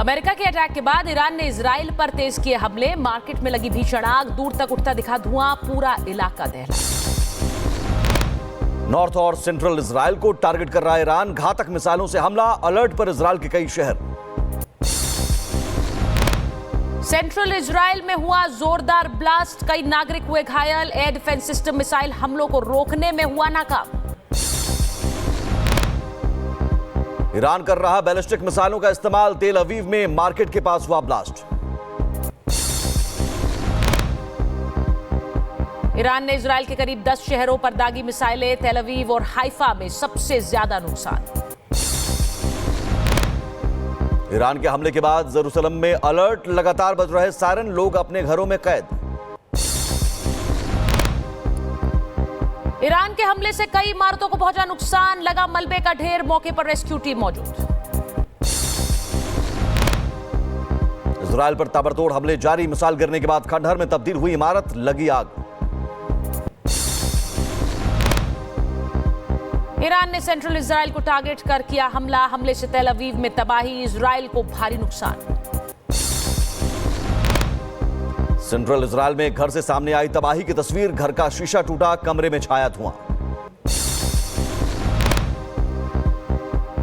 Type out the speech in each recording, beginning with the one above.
America के attack के बाद ईरान ने इजराइल पर तेज किए हमले। मार्केट में लगी भीषण आग, दूर तक उठता दिखा धुआं, पूरा इलाका दहला। नॉर्थ और सेंट्रल इजराइल को टारगेट कर रहा है ईरान। घातक मिसाइलों से हमला, अलर्ट पर इजराइल के कई शहर। सेंट्रल इजराइल में हुआ जोरदार ब्लास्ट, कई नागरिक हुए घायल। एयर डिफेंस सिस्टम मिसाइल हमलों को रोकने में हुआ नाकाम। ईरान कर रहा बैलिस्टिक मिसाइलों का इस्तेमाल, तेल अवीव में मार्केट के पास हुआ ब्लास्ट। ईरान ने इजराइल के करीब 10 शहरों पर दागी मिसाइलें। तेल अवीव और हाइफा में सबसे ज्यादा नुकसान। ईरान के हमले के बाद जेरूसलम में अलर्ट, लगातार बज रहे सायरन, लोग अपने घरों में कैद। ईरान के हमले से कई इमारतों को पहुंचा नुकसान, लगा मलबे का ढेर, मौके पर रेस्क्यू टीम मौजूद। इजराइल पर ताबड़तोड़ हमले जारी, मिसाइल गिरने के बाद खंडहर में तब्दील हुई इमारत, लगी आग। ईरान ने सेंट्रल इजराइल को टारगेट कर किया हमला। हमले से तेल अवीव में तबाही, इजराइल को भारी नुकसान। सेंट्रल इजराइल में घर से सामने आई तबाही की तस्वीर, घर का शीशा टूटा, कमरे में छाया धुआं।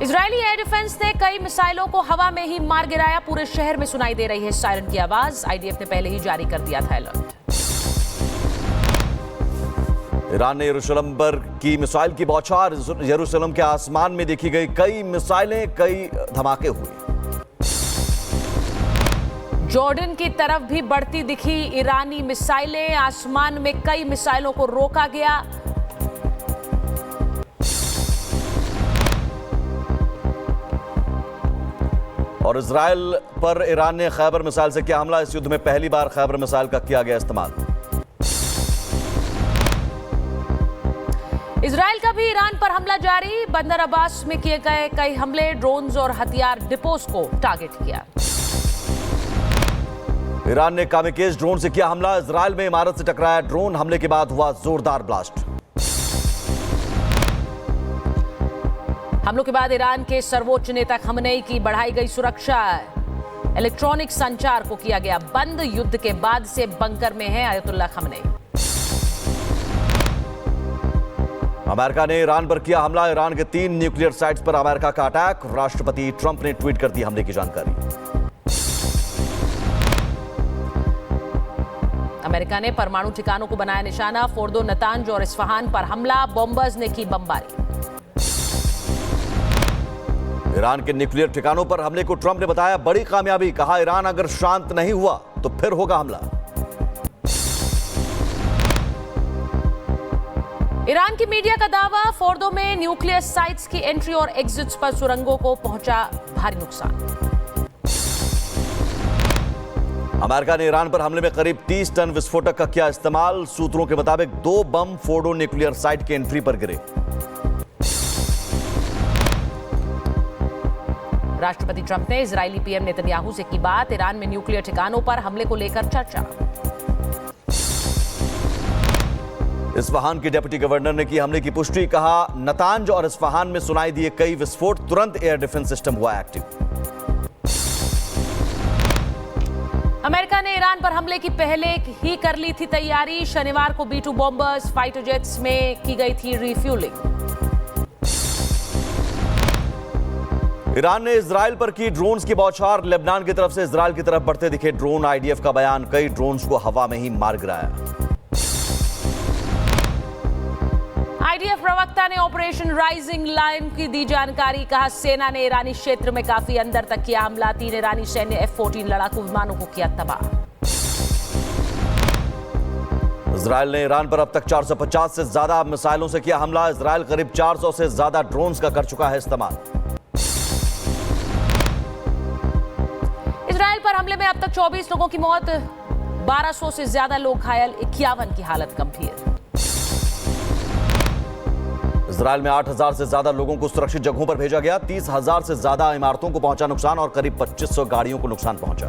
इजरायली एयर डिफेंस ने कई मिसाइलों को हवा में ही मार गिराया। पूरे शहर में सुनाई दे रही है सायरन की आवाज। आईडीएफ ने पहले ही जारी कर दिया था अलर्ट। ईरान ने यरूशलेम पर की मिसाइल की बौछार, यरूशलेम के आसमान में देखी गई कई मिसाइलें, कई धमाके हुए। जॉर्डन की तरफ भी बढ़ती दिखी ईरानी मिसाइलें, आसमान में कई मिसाइलों को रोका गया। और इजराइल पर ईरान ने खैबर मिसाइल से किया हमला। इस युद्ध में पहली बार खैबर मिसाइल का किया गया इस्तेमाल। इजराइल का भी ईरान पर हमला जारी, बंदर अब्बास में किए गए कई हमले, ड्रोन्स और हथियार डिपोस को टारगेट किया। ईरान ने कामिकेज ड्रोन से किया हमला। इजराइल में इमारत से टकराया ड्रोन, हमले के बाद हुआ जोरदार ब्लास्ट। हमलों के बाद ईरान के सर्वोच्च नेता खमनेई की बढ़ाई गई सुरक्षा। इलेक्ट्रॉनिक संचार को किया गया बंद। युद्ध के बाद से बंकर में है आयतुल्लाह खमनेई। अमेरिका ने ईरान पर किया हमला। ईरान के 3 न्यूक्लियर साइट्स पर अमेरिका का अटैक। राष्ट्रपति ट्रंप ने ट्वीट कर दी हमले की जानकारी। अमेरिका ने परमाणु ठिकानों को बनाया निशाना। फोर्दो, नतांज और इस्फहान पर हमला, बॉम्बर्स ने की बमबारी। ईरान के न्यूक्लियर ठिकानों पर हमले को ट्रंप ने बताया बड़ी कामयाबी। कहा ईरान अगर शांत नहीं हुआ तो फिर होगा हमला। ईरान की मीडिया का दावा, फोर्दो में न्यूक्लियर साइट्स की एंट्री और एग्जिट्स पर सुरंगों को पहुंचा भारी नुकसान। अमेरिका ने ईरान पर हमले में करीब 30 टन विस्फोटक का किया इस्तेमाल। सूत्रों के मुताबिक 2 बम फोर्डो न्यूक्लियर साइट की एंट्री पर गिरे। राष्ट्रपति ट्रंप ने इजरायली पीएम नेतन्याहू से की बात। ईरान में न्यूक्लियर ठिकानों पर हमले को लेकर चर्चा। इस्फहान की डिप्टी गवर्नर ने की हमले की पुष्टि। कहा नतांज और इस्फहान में सुनाई दिए कई विस्फोट, तुरंत एयर डिफेंस सिस्टम हुआ एक्टिव। अमेरिका ने ईरान पर हमले की पहले ही कर ली थी तैयारी। शनिवार को B-2 बॉम्बर्स, फाइटर जेट्स में की गई थी रिफ्यूलिंग। ईरान ने इजराइल पर की ड्रोन्स की बौछार। लेबनान की तरफ से इजराइल की तरफ बढ़ते दिखे ड्रोन। आईडीएफ का बयान, कई ड्रोन्स को हवा में ही मार गिराया। आईडीएफ प्रवक्ता ने ऑपरेशन राइजिंग लायन की दी जानकारी। कहा सेना ने ईरानी क्षेत्र में काफी अंदर तक किया हमला। 3 ईरानी सैन्य F-14 लड़ाकू विमानों को किया तबाह। इजराइल ने ईरान पर अब तक 450 से ज्यादा मिसाइलों से किया हमला। इजराइल करीब 400 से ज्यादा ड्रोन्स का कर चुका है इस्तेमाल। इजराइल पर हमले में अब तक 24 लोगों की मौत, 1200 से ज्यादा लोग घायल, 51 की हालत गंभीर। इजराइल में 8000 से ज्यादा लोगों को सुरक्षित जगहों पर भेजा गया। 30,000 से ज्यादा इमारतों को पहुंचा नुकसान और करीब 2500 गाड़ियों को नुकसान पहुंचा।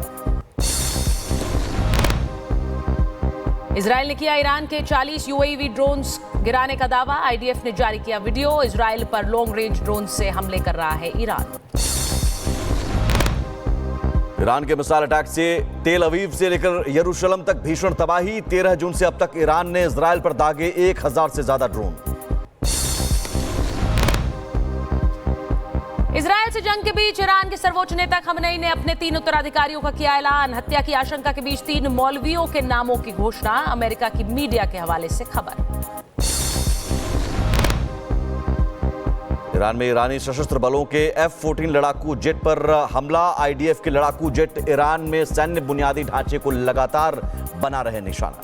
इजराइल ने किया ईरान के 40 यूएवी ड्रोन्स गिराने का दावा। आईडीएफ ने जारी किया वीडियो। इजराइल पर लॉन्ग रेंज ड्रोन से हमले कर रहा है ईरान। ईरान के मिसाइल अटैक से तेल अवीव से लेकर यरूशलेम तक भीषण तबाही। 13 जून से अब तक ईरान ने इजराइल पर दागे 1000 से ज्यादा ड्रोन। इजराइल से जंग के बीच ईरान के सर्वोच्च नेता खमेनी ने अपने 3 उत्तराधिकारियों का किया ऐलान। हत्या की आशंका के बीच 3 मौलवियों के नामों की घोषणा। अमेरिका की मीडिया के हवाले से खबर। ईरान में ईरानी सशस्त्र बलों के F-14 लड़ाकू जेट पर हमला। आईडीएफ के लड़ाकू जेट ईरान में सैन्य बुनियादी ढांचे को लगातार बना रहे निशाना।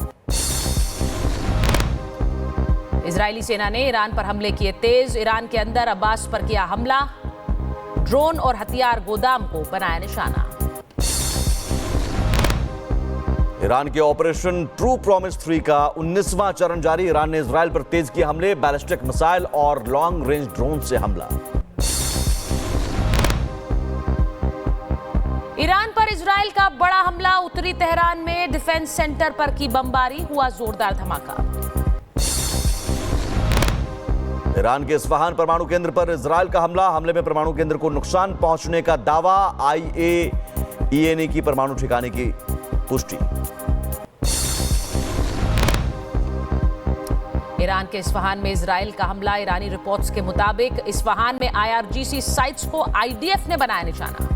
इजरायली सेना ने ईरान पर हमले किए तेज। ईरान के अंदर अब्बास पर किया हमला। ड्रोन और हथियार गोदाम को बनाया निशाना। ईरान के ऑपरेशन ट्रू प्रॉमिस 3 का 19वां चरण जारी। ईरान ने इजराइल पर तेज किए हमले। बैलिस्टिक मिसाइल और लॉन्ग रेंज ड्रोन से हमला। ईरान पर इजराइल का बड़ा हमला। उत्तरी तेहरान में डिफेंस सेंटर पर की बमबारी। हुआ जोरदार धमाका। ईरान के इस्फहान परमाणु केंद्र पर इजराइल का हमला। हमले में परमाणु केंद्र को नुकसान पहुंचने का दावा। IAEA की परमाणु ठिकाने की पुष्टि। ईरान के इस्फहान में इजराइल का हमला। ईरानी रिपोर्ट्स के मुताबिक इस्फहान में IRGC साइट्स को IDF ने बनाया निशाना।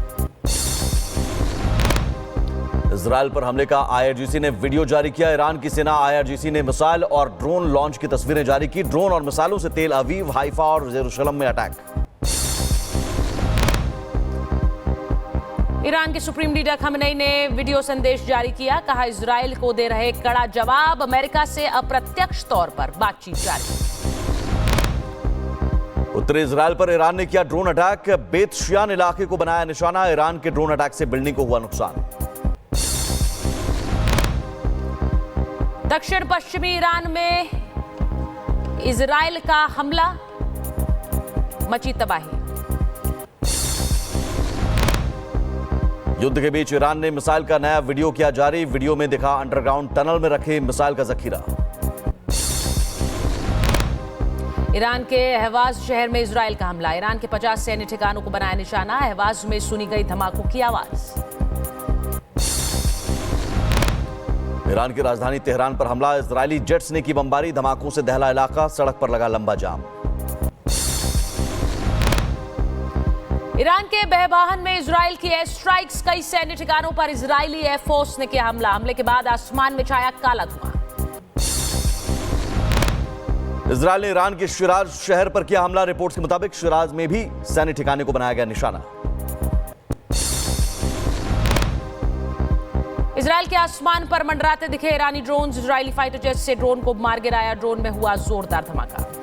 इजराइल पर हमले का IRGC ने वीडियो जारी किया। ईरान की सेना IRGC ने मिसाइल और ड्रोन लॉन्च की तस्वीरें जारी की। ड्रोन और मिसाइलों से तेल अवीव, हाइफा और यरूशलेम में अटैक। ईरान के सुप्रीम लीडर खमेनी ने वीडियो संदेश जारी किया। कहा, इजराइल को दे रहे कड़ा जवाब। अमेरिका से अप्रत्यक्ष तौर पर बातचीत जारी। उत्तरी इजराइल पर ईरान ने किया ड्रोन अटैक। बेत शियान इलाके को बनाया निशाना। ईरान के ड्रोन अटैक से बिल्डिंग को हुआ नुकसान। दक्षिण पश्चिमी ईरान में इजराइल का हमला। मची तबाही। युद्ध के बीच ईरान ने मिसाइल का नया वीडियो किया जारी। वीडियो में दिखा अंडरग्राउंड टनल में रखे मिसाइल का जखीरा। ईरान के अहवाज शहर में इजराइल का हमला। ईरान के 50 सैन्य ठिकानों को बनाया निशाना। अहवाज में सुनी गई धमाकों की आवाज। ईरान की राजधानी तेहरान पर हमला। इजरायली जेट्स ने की बमबारी। धमाकों से दहला इलाका। सड़क पर लगा लंबा जाम। ईरान के बहबाहन में इजराइल की एयर स्ट्राइक्स। कई सैन्य ठिकानों पर इजरायली एयरफोर्स ने किया हमला। हमले के बाद आसमान में छाया काला धुआं। इजरायल ने ईरान के शिराज शहर पर किया हमला। रिपोर्ट्स के मुताबिक शिराज में भी सैन्य ठिकाने को बनाया गया निशाना। इजराइल के आसमान पर मंडराते दिखे ईरानी ड्रोन। इजरायली फाइटर जेट से ड्रोन को मार गिराया। ड्रोन में हुआ जोरदार धमाका।